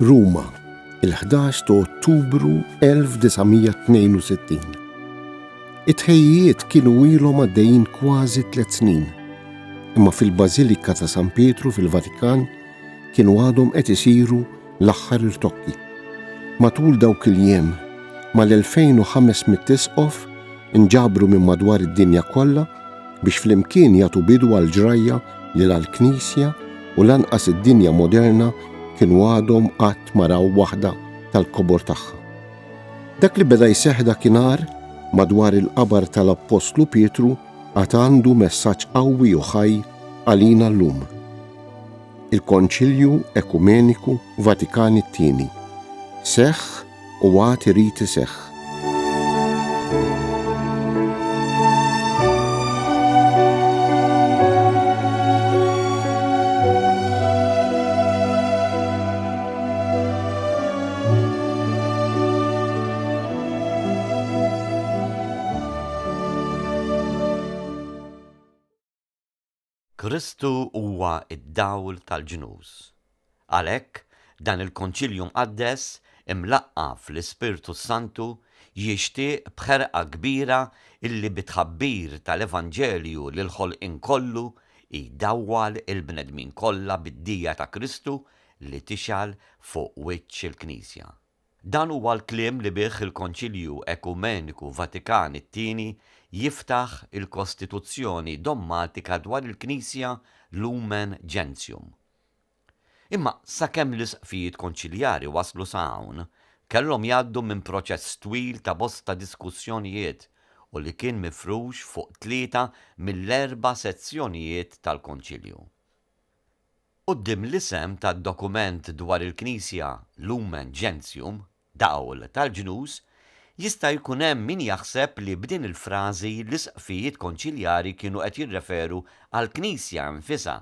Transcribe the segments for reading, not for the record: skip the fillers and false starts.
Ruma, il-11 ta' Ottubru 1962. It-tħejjiet kienu ilhom għaddejjin kważi 3 snin, imma fil-Bażilika ta' San Pietru fil-Vatikan kienu għadhom qed isiru l-aħħar irtokki. Matul dawk il-jiem mal-2500 tisqof inġabru minn madwar id-dinja kollha biex flimkien jagħtu bidu għal ġrajja lil għall-Knisja u lanqas id-dinja moderna kienu għadhom qatt ma raw waħda tal-kobor tagħha. Dak li beda jseħħ dakinhar madwar il-qabar tal-Apostlu Pietru għad għandu messaġġ qawwi u ħaj għalina llum. Il-Konċilju Ekumeniku Vatikani II seħħ u għad irid iseħħ. Kristu huwa id-dawl tal-ġnus. Għalhekk dan il-Konċilju mqaddes imlaqqa fl-Ispirtu Santu jixtieq bħerqa kbira illi bitħabbir tal-Evanġelju lil ħolqien kollu jdawwal il-bnedmin kollha bid-dija ta' Kristu li tixal fuq wiċċ il-Knisja. Dan huwa l-kliem li bih il-Konċilju Ekumeniku Vatikani II jiftaħ il-Kostituzzjoni dogmatika dwar il-Knisja Lumen Gentium. Imma sakemm l-isqfijiet konċiljari waslu sa hawn, kellhom jgħaddu minn proċess twil ta' bosta diskussjonijiet u li kien mifrux fuq 3 mill-4 sezzjonijiet tal-Konċilju. Quddiem l-isem tad-dokument dwar il-Knisja Lumen Gentium, dawl tal-ġnus, jista' jkun hemm min jaħseb li b'din il-frażi l-isqfijiet konċiljari kienu qed jirreferu għall-Knisja nfisha,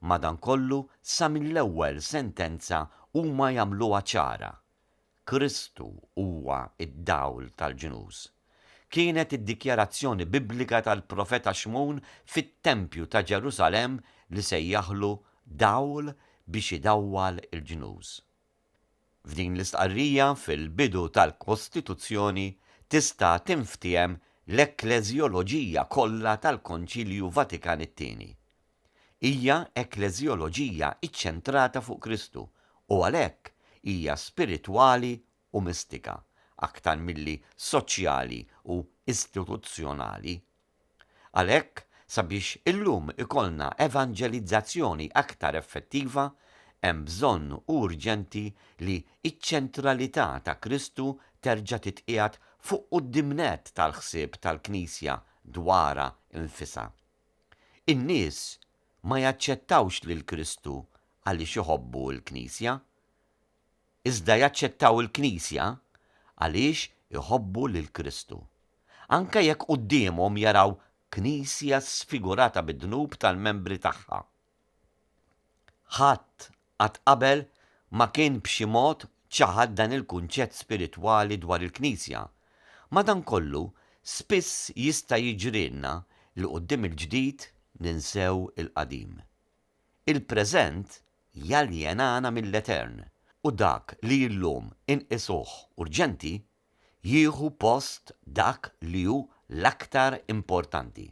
madankollu sa mill-ewwel sentenza huma jagħmluha ċara. Kristu huwa id-dawl tal-ġnus. Kienet id-dikjarazzjoni Biblika tal-Profeta Xmun fit-Tempju ta' Ġerusalemm li sejjaħlu dawl biex idawwal il-ġnus. F'din l-istqarrija fil-bidu tal-Kostituzzjoni tista' tinftiem l-ekleżjoloġija kollha tal-Konċilju Vatikani II. Hija ekleżjoloġija iċċentrata fuq Kristu u għalhekk hija spiritwali u mistika, aktar milli soċjali u istituzzjonali. Għalhekk sabiex illum ikollna evanġelizzazzjoni aktar effettiva, hemm bżonn urġenti li iċ-ċentralità ta' Kristu terġa' titqiegħed fuq qudiemnet tal-ħsieb tal-Knisja dwarha infisha. In-nies ma jaċċettawx lil Kristu għaliex iħobbu l-Knisja, iżda jaċċettaw il-Knisja għaliex iħobbu lil Kristu. Anke jekk qudiemhom jaraw Knisja sfigurata bid-dnub tal-membri tagħha. Ħadd qatt qabel ma kien b'xi mod ċaħad dan il-kunċett spiritwali dwar il-Knisja. Madankollu spiss jista' jiġrilna li quddiem il-ġdid ninsew il-qadim. Il-preżent jaljenana mill-Etern u dak li llum inqisuh urġenti jieħu post dak li hu l-aktar importanti.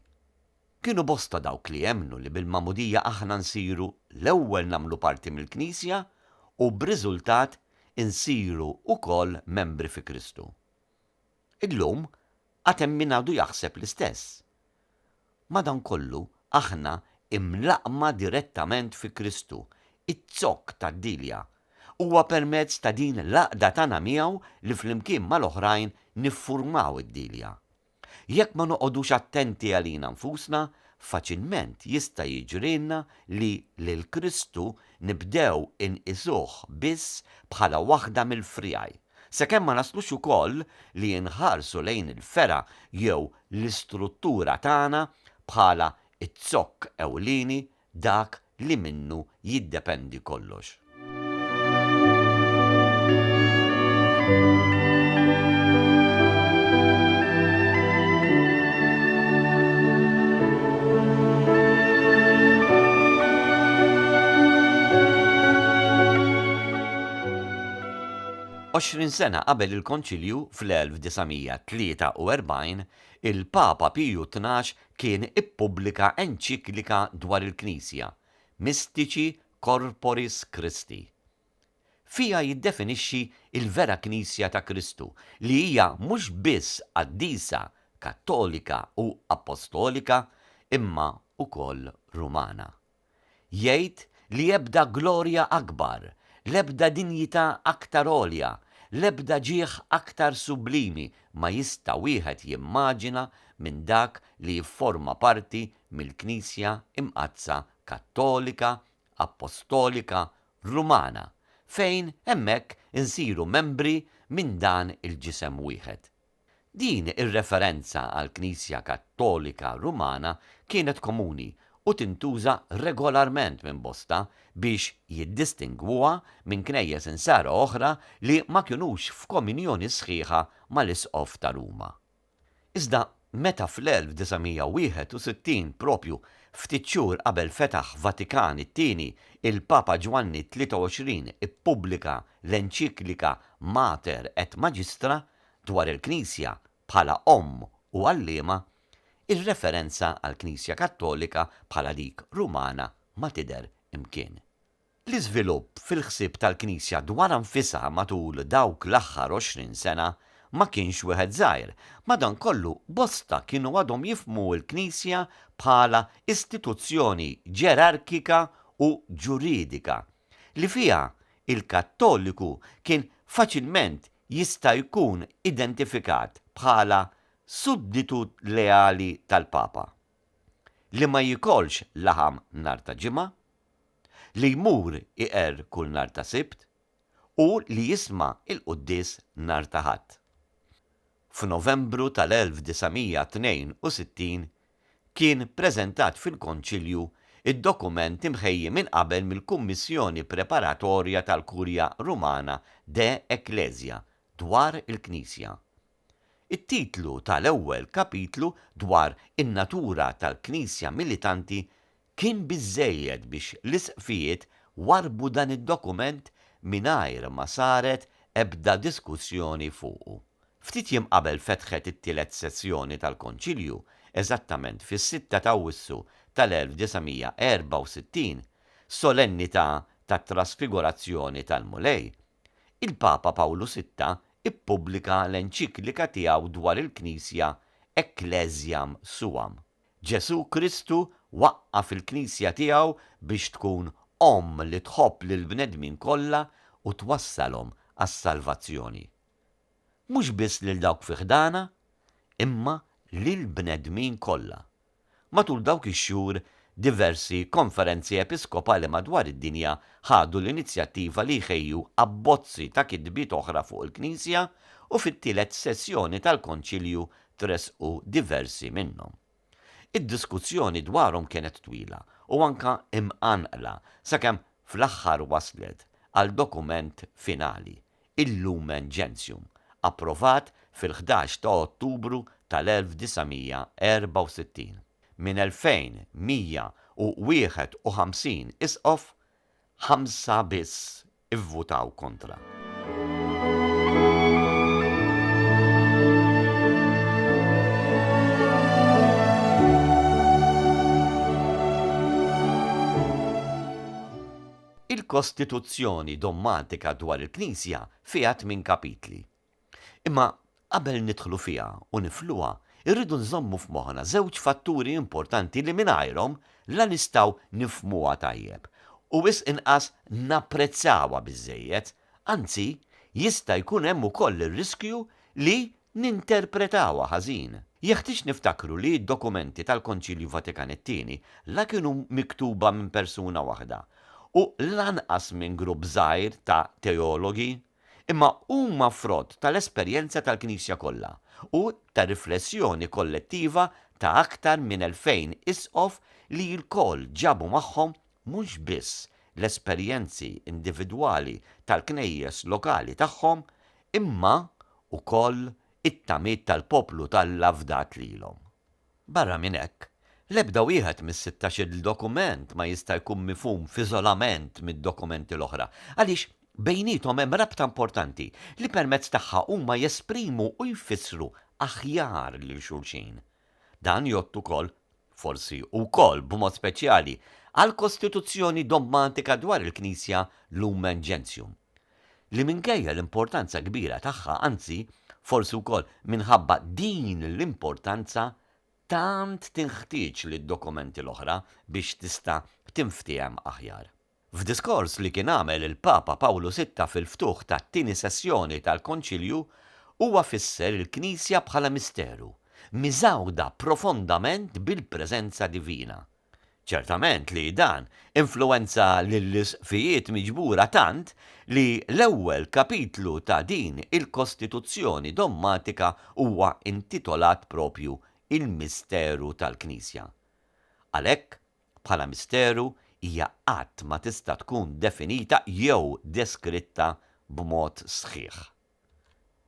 Kienu bosta dawk li jemnu li bil-magħmudija aħna nsiru l-ewwel nagħmlu parti mill-Knisja u b'riżultat insiru wkoll membri fi Kristu. Illum għad hemm min għadu jaħseb l-istess. Madankollu aħna imlaqma direttament fi Kristu, it-zokk tad-dilja, huwa permezz ta' din l-għaqda tagħna miegħu li flimkien mal-oħrajn niffurmaw id-dilja. Jekk ma noqogħdux attenti għalina nfusna, faċilment jista' jiġrilna li lil Kristu nibdew inqisuh biss bħala waħda mill-frjaj, sakemm ma naslux ukoll li nħarsu lejn il-fera jew l-istruttura tagħna bħala it-zokk ewlieni dak li minnu jiddependi kollox. 20 sena qabel il-Konċilju fl-1943, il-Papa Piju XII kien ippubblika enċiklika dwar il-Knisja, Mystici Corporis Christi. Fija jiddefinixxi il-vera Knisja ta' Kristu li hija mhux biss qaddisa, kattolika u apostolika imma ukoll Rumana. Jgħid li ebda glorja akbar, l-ebda dinjità aktar għolja, l-ebda ġieħ aktar sublimi ma jista' wieħed jimmaġina minn dak li jifforma parti mill-Knisja imqazza Kattolika, Apostolika, Rumana, fejn hemmhekk insiru membri minn dan il-ġisem wieħed. Din ir-referenza għal Knisja Kattolika Rumana kienet komuni u tintuża regolarment minn bosta biex jiddistingwuha minn knejjes insara oħra li ma kinux f'komunjoni sħiħa mal-Isqof ta' Ruma. Iżda meta fl-1961 propju ftit xhur qabel fetaħ Vatikan it-tieni il-Papa Ġwanni 23 ippubblika l-enċiklika Mater et Magistra dwar il-Knisja bħala u għalliema, ir-referenza għal Knisja Kattolika bħala dik Rumana ma tidher imkien. L-iżvilupp fil-ħsieb tal-Knisja dwar anfisha matul dawk l-aħħar 20 sena ma kienx wieħed żgħir, madankollu bosta kienu għadhom jifhmu l-Knisja bħala istituzzjoni ġerarkika u ġuridika li fiha il-Kattoliku kien faċilment jista' jkun identifikat bħala sudditu leali tal-Papa, li ma jikolx laħam nhar ta' ġimgħa, li jmur iqer kull nhar ta' Sibt u li jisma' il-Qudies nhar ta' Ħadd. F'Novembru tal-1962 kien preżentat fil-Konċilju id-dokument imħejji minn qabel mill-Kummissjoni Preparatorja tal-Kurja Rumana de Ecclesia dwar il-Knisja. It-titlu tal-ewwel kapitlu dwar in-natura tal-Knisja militanti kien biżżejjed biex l-isqfijiet warbu dan id-dokument mingħajr ma saret ebda diskussjoni fuqu. Ftit jiem qabel fetħet it-tielet sessjoni tal-Konċilju, eżattament fis-6 ta' Awwissu tal-1964, solennità tat-trasfigurazzjoni tal-Mulej, il-Papa Pawlu VI ippubblika l-enċiklika tiegħu dwar il-Knisja Ecclesiam Suam. Ġesu Kristu waqqaf il-Knisja tiegħu biex tkun li tħobb lill-bnedmin kollha u twassalhom għas-salvazzjoni. Mhux biss lil dawk fi ħdana, imma lill-bnedmin kollha. Matul dawk ix-xhur diversi konferenzi episkopali madwar id-dinja ħadu l-inizjattiva li jħejju abbozzi ta' kitbiet oħra fuq il-Knisja u fit-tielet sessjoni tal-Konċilju tresqu diversi minnhom. Id-diskussjoni dwarhom kienet twila u anka imqanqla sakemm fl-aħħar waslet għal dokument finali, il-Lumen Gentium, approvat fil-11 ta' Ottubru tal-1964. Minn 2151 isqof, 5 biss ivvutaw kontra. Il-Kostituzzjoni dogmatika dwar il-Knisja fiha 8 kapitli. Imma qabel nidħlu fiha u nifluha, irridu nżommu f'moħħna żewġ fatturi importanti li mingħajrhom la nistgħu nifhmuha tajjeb u wis inqas napprezzawha biżżejjed, anzi jista' jkun hemm ukoll ir-riskju li ninterpretawha ħażin. Jeħtieġ niftakru li d-dokumenti tal-Konċilju Vatikan it-tieni la kienu miktuba minn persuna waħda u lanqas minn grupp żgħir ta' teologi, imma huma frott tal-esperjenza tal-Knisja kollha u ta' riflessjoni kollettiva ta' aktar minn 2000 isqof li l-koll ġabu magħhom mhux biss l-esperjenzi individwali tal-knejjes lokali tagħhom, imma ukoll it-tamiet tal-poplu tal-lavdat lilhom. Barra minn hekk, l-ebda wieħed mis-16 dokument ma jista' jkun mifhum f'iżolament mid-dokumenti l-oħra, għaliex Bejnietom hemm rabta importanti li permezz tagħha huma jesprimu u jfissru aħjar lil xulxin. Dan jottu ukoll, forsi wkoll b'mod speċjali, għal kostituzzjoni dogmatika dwar il-Knisja Lumen Gentium. Li minkejja l-importanza kbira tagħha, anzi, forsi wkoll minħabba din l-importanza tant tinħtieġ lid-dokumenti l-oħra biex tista' tinftiem aħjar. F'diskors li kien għamel il-Papa Pawlu VI fil-ftuħ tat-tieni sessjoni tal-Konċilju huwa fisser il-Knisja bħala misteru, miżawda profondament bil-preżenza divina. Ċertament li dan influenza lill-isfijiet miġbura tant li l-ewwel kapitlu ta' din il-Kostituzzjoni dogmatika huwa intitolat propju il-Misteru tal-Knisja. Għalhekk, bħala misteru hija qatt ma tista' tkun definita jew deskritta b'mod sħiħ.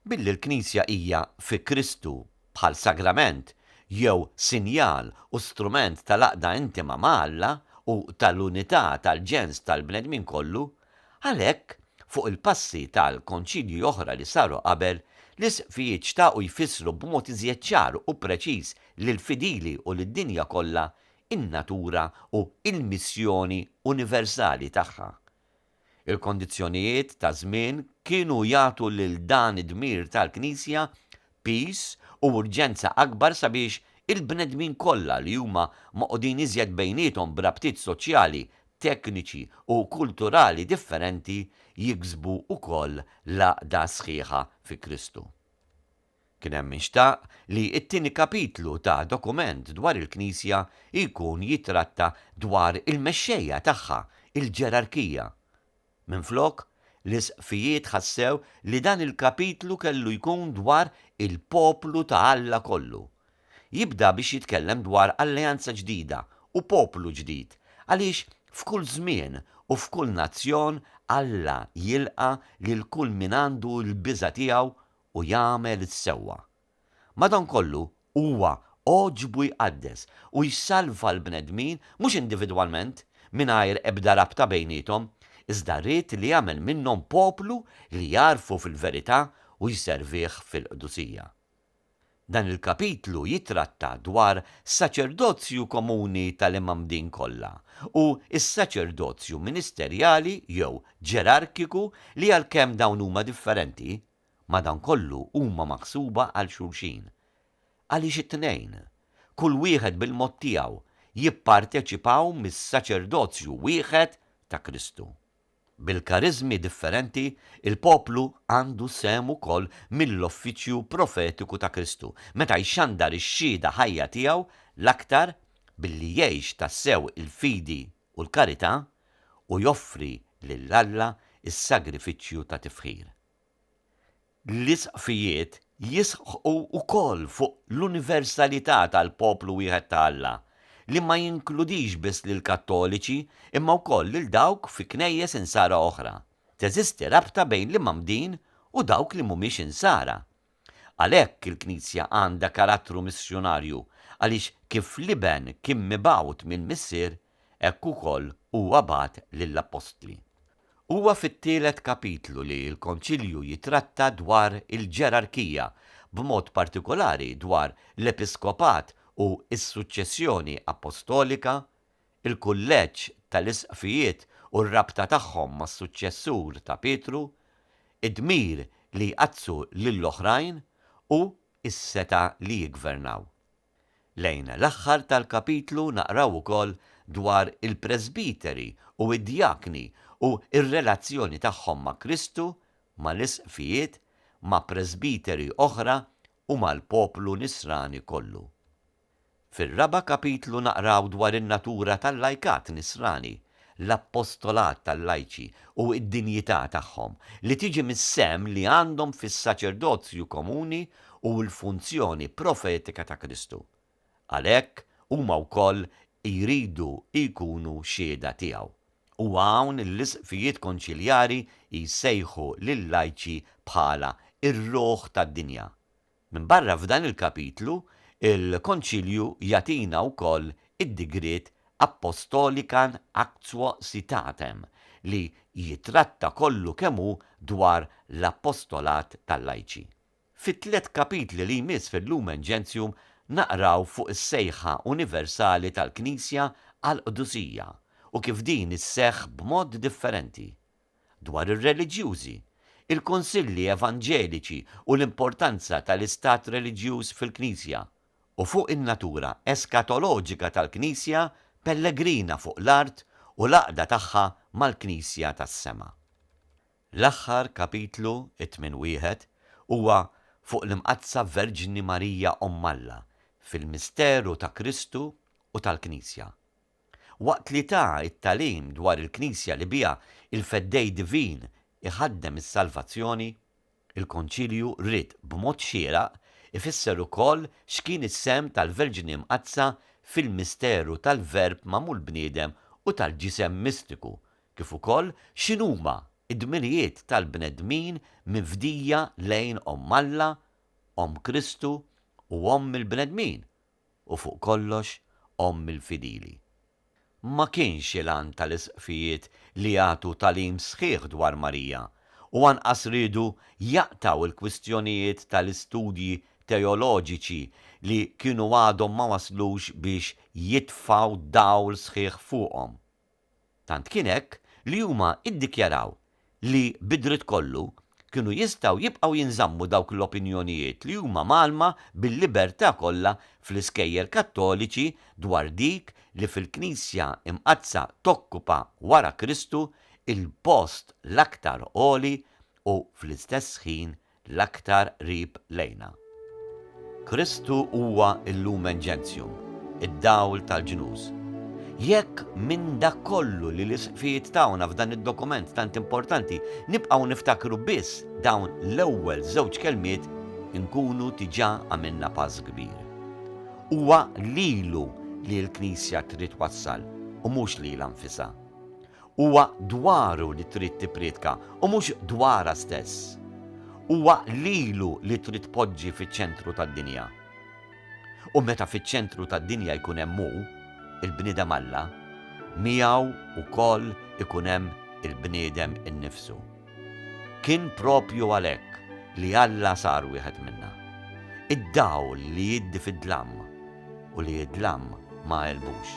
Billi l-Knisja hija fi Kristu bħal sagrament jew sinjal u strument tal-aqda intima ma' Alla u tal-unità tal-ġens tal-bnedmin kollu, għalhekk fuq il-passi tal-konċilji oħra li saru qabel, l-isfijiet xtaqu jfissru b'mod iżjed ċar u preċiż lill-fidili u lid-dinja kollha in-natura u il-missjoni universali tagħha. Il-kondizzjonijiet ta' żmien kienu jagħtu lil dan id-dmir tal-Knisja peace u urġenza akbar sabiex il-bnedmin kollha li huma moqdin iżjed bejniethom b'rabtiet soċjali, tekniċi u kulturali differenti jiksbu wkoll l-għaqda sħiħa fi Kristu. Kien hemm minxtaq li t-tieni kapitlu ta' dokument dwar il-Knisja jkun jitratta dwar il-mexxejja tagħha, il-ġerarkija. Minflok, l-isfijiet ħassew li dan il-kapitlu kellu jkun dwar il-poplu ta' Alla kollu. Jibda biex jitkellem dwar alleanza ġdida u poplu ġdid, għaliex f'kull żmien u f'kull nazzjon Alla jilqa lil kull min għandu l-biża' tiegħu u jagħmel is-sewwa. Madankollu huwa oġbu jqaddes u jsalva l-bnedmin mhux individwalment mingħajr ebda rabta bejniethom, iżda rrid li jagħmel minnhom poplu li jarfu fil-verità u jservih fil-qdusija. Dan il-kapitlu jitratta dwar saċerdozju komuni tal-imamdin kollha u s-saċerdozju ministerjali jew ġerarkiku li għalkemm dawn huma differenti, madankollu huma maħsuba għal xulxin. Għaliex it-tnejn, kull wieħed bil-mod tiegħu jipparteċipaw mis-saċerdozju wieħed ta' Kristu. Bil-karizmi differenti, il-poplu għandu sem ukoll mill-uffiċċju profetiku ta' Kristu, meta jxandar ix-xhieda ħajja tiegħu l-aktar billi jgħix tassew il-fidi u l-karità u joffri lil Alla is-sagrifiċċju ta' tifħir. L-isqfijiet jisħu ukoll fuq l-universalità tal-poplu wieħed ta' Alla, li ma jinkludix biss lil kattoliċi imma wkoll lil dawk fi knejjes insara oħra. Teżisti rabta bejn l-imamdin u dawk li mhumiex insara. Għalhekk il-Knisja għandha karattru missjonarju għaliex kif liben kien mibgħut minn missier hekk ukoll huwa bagħat lill-Apostli. Huwa fit-tielet kapitlu li l-Konċilju jitratta dwar il-ġerarkija, b'mod partikolari dwar l-episkopat u s-suċċessjoni apostolika, il-kulleġġ tal-isqfijiet u r-rabta tagħhom mas-suċċessur ta' Petru, id-dmir li jqazzu lill-oħrajn u s-seta li jiggvernaw. Lejn l-aħħar tal-kapitlu naqraw ukoll dwar il-presbiteri u id-djakni u ir-relazzjoni tagħhom ma' Kristu, mal-isqfijiet, ma' presbiteri oħra u mal-poplu nisrani kollu. Fir-raba' kapitlu naqraw dwar in-natura tal-lajkat nisrani, l-appostolat tal-lajċi u id-dinjità tagħhom li tiġi mis-sem li għandhom fis-saċerdozju komuni u l-funzjoni profetika ta' Kristu. Għalhekk huma wkoll jridu jkunu xhieda tiegħu. U hawn l-isqfijiet konċiljari jsejħu lil-lajċi bħala ir-roħ tad-dinja. Minn barra f'dan il-kapitlu, il-Konċilju jagħtina wkoll id-digriet Apostolikan Actio Citatem li jitratta kollu kemmu dwar l-appostolat tal-lajċi. Fit-3 kapitli li jmiss fil-Lumen Gentium naqraw fuq is-sejħa universali tal-Knisja għal-Qdusija u kif din isseħħ b'mod differenti. Dwar ir-reliġjużi, il-konsilli evanġeliċi u l-importanza tal-istat reliġjuż fil-Knisja u fuq in-natura eskatoloġika tal-Knisja pellegrina fuq l-art u l-għaqda tagħha mal-Knisja tas-sema. L-aħħar kapitlu, it-8, huwa fuq l-imqazza Verġini Marija Alla fil-misteru ta' Kristu u tal-Knisja. Waqt li ta' it-talim dwar il-Knisja li bija il-feddej divin iħaddem is-salvazzjoni, il-Konċilju rid b'mod xieraq ifisser ukoll x'kien is-sem tal-Verġini mqazza fil-misteru tal-Verb magħmul bniedem u tal-ġisem mistiku, kif ukoll x'inhuma id-dmirijiet tal-bnedmin mifdija lejn Alla, Kristu u il-bnedmin, u fuq kollox il-fidili. Ma kienx il-għan tal-isqfijiet li jagħtu talim sħiħ dwar Marija u anqas ridu jaqtaw il-kwistjonijiet tal-istudji teoloġiċi li kienu għadhom ma waslux biex jitfaw dawl sħiħ fuqhom. Tant kien hekk li huma iddikjaraw li bidrit kollu kienu jistgħu jibqgħu jinżammu dawk l-opinjonijiet li huma malma bil-libertà kollha fl-iskejjel Kattoliċi dwar dik li fil-Knisja imqazza tokkupa wara Kristu il-post l-aktar għoli u fl-istess ħin l-aktar qrib lejna. Kristu huwa il-Lumen Gentium, id-dawl tal-ġnus. Jekk minn dak kollu li l-isqfijiet tagħna f'dan id-dokument tant importanti nibqgħu niftakru biss dawn l-ewwel żewġ kelmiet inkunu diġà għamilna pass kbir. Huwa lilu li l-Knisja trid twassal u mhux lilha nfisha. Huwa dwaru li trid tippredika u mhux dwarha stess. Huwa lilu li trid tpoġġi fiċ-ċentru tad-dinja. U meta fiċ-ċentru tad-dinja jkun hemm hu, il-bniedem Alla, miegħu ukoll ikun hemm il-bniedem innifsu. Kien propju għalhekk li Alla sar wieħed minnha. Id-dawl li jiddi fid-dlam u li jidlam ma jelbux.